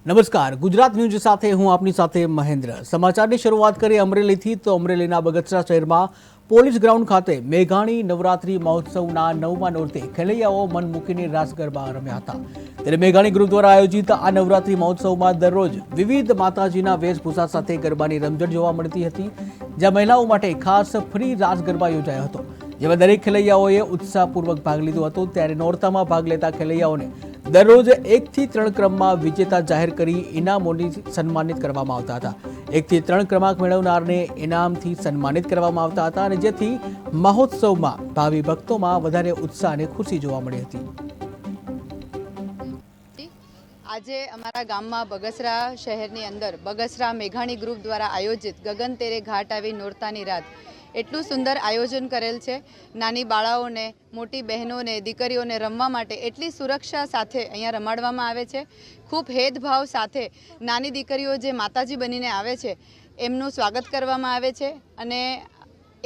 નમસ્કાર, ગુજરાત ન્યૂઝ સાથે હું આપની સાથે મહેન્દ્ર। સમાચારની શરૂઆત કરીએ અમરેલીથી। તો અમરેલીના બગસરા શહેરમાં પોલીસ ગ્રાઉન્ડ ખાતે મેઘાણી નવરાત્રી મહોત્સવના 9મા નોરતે ખેલૈયાઓ મન મૂકીને રાસ ગરબા રમ્યા હતા। ત્યારે મેઘાણી ગ્રુપ દ્વારા આયોજિત આ નવરાત્રી મહોત્સવમાં દરરોજ વિવિધ માતાજીના વેશભૂષા સાથે ગરબાની રમઝટ જોવા મળતી હતી, જ્યાં મહિલાઓ માટે ખાસ ફ્રી રાસ ગરબા યોજાયો હતો, જેમાં દરેક ખેલૈયાઓએ ઉત્સાહપૂર્વક ભાગ લીધો હતો। ત્યારે નોરતામાં ભાગ લેતા ખેલૈયાઓને દરરોજ 1 થી 3 ક્રમમાં વિજેતા જાહેર કરી ઇનામોથી સન્માનિત કરવામાં આવતા હતા। 1 થી 3 ક્રમાંક મેળવનારને ઇનામથી સન્માનિત કરવામાં આવતા હતા, અને જેથી મહોત્સવમાં ભાવિ ભક્તોમાં વધારે ઉત્સાહ અને ખુશી જોવા મળી હતી। આજે અમારા ગામમાં બગસરા શહેરની અંદર બગસરા મેઘાણી ગ્રુપ દ્વારા આયોજિત ગગન તેરે ઘાટ આવી નોરતાની રાત એટલું સુંદર આયોજન કરેલ છે। નાની બાળાઓને, મોટી બહેનોને, દીકરીઓને રમવા માટે એટલી સુરક્ષા સાથે અહીંયા રમાડવામાં આવે છે। ખૂબ હેદભાવ સાથે નાની દીકરીઓ જે માતાજી બનીને આવે છે એમનું સ્વાગત કરવામાં આવે છે, અને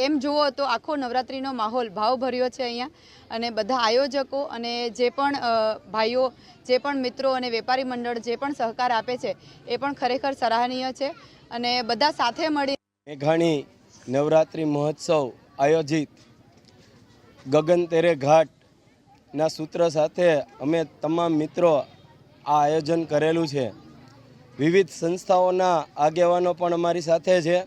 એમ જુઓ તો આખો નવરાત્રિનો માહોલ ભાવભર્યો છે અહીંયા। અને બધા આયોજકો અને જે પણ ભાઈઓ, જે પણ મિત્રો અને વેપારી મંડળ જે પણ સહકાર આપે છે એ પણ ખરેખર સરાહનીય છે। અને બધા સાથે મળી મેઘાણી નવરાત્રિ મહોત્સવ આયોજિત ગગન તેરે ઘાટના સૂત્ર સાથે અમે તમામ મિત્રો આ આયોજન કરેલું છે। વિવિધ સંસ્થાઓના આગેવાનો પણ અમારી સાથે છે,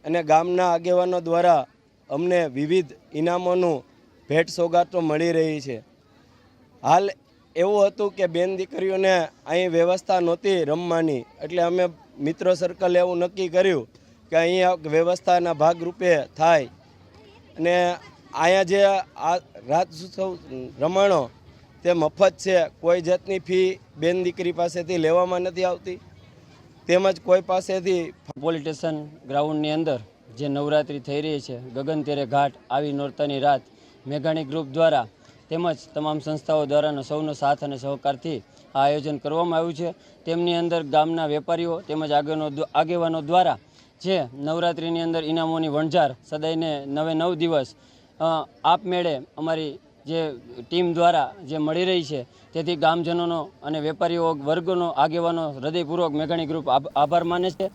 અને ગામના આગેવાનો દ્વારા અમને વિવિધ ઇનામોનું ભેટ સોગાતો મળી રહી છે। હાલ એવું હતું કે બેન દીકરીઓને અહીં વ્યવસ્થા નહોતી રમવાની, એટલે અમે મિત્રો સર્કલ એવું નક્કી કર્યું કે અહીંયા વ્યવસ્થાના ભાગરૂપે થાય, અને અહીંયા જે આ રાસોત્સવ રમાણો તે મફત છે। કોઈ જાતની ફી બેન દીકરી પાસેથી લેવામાં નથી આવતી, તેમજ કોઈ પાસેથી પોલીસ સ્ટેશન ગ્રાઉન્ડની અંદર જે નવરાત્રિ થઈ રહી છે ગગન તેરે ઘાટ આવી નોરતાની રાત મેઘાણી ગ્રુપ દ્વારા તેમજ તમામ સંસ્થાઓ દ્વારાનો સૌનો સાથ અને સહકારથી આ આયોજન કરવામાં આવ્યું છે। તેમની અંદર ગામના વેપારીઓ તેમજ આગેવાનો દ્વારા જે નવરાત્રિની અંદર ઇનામોની વણઝાર સદાયને 9 દિવસ આપમેળે અમારી જે ટીમ દ્વારા જે મળી રહી છે, તેથી ગામજનોનો અને વેપારીઓ વર્ગોનો આગેવાનો હૃદયપૂર્વક મેઘાણી ગ્રુપ આભાર માને છે।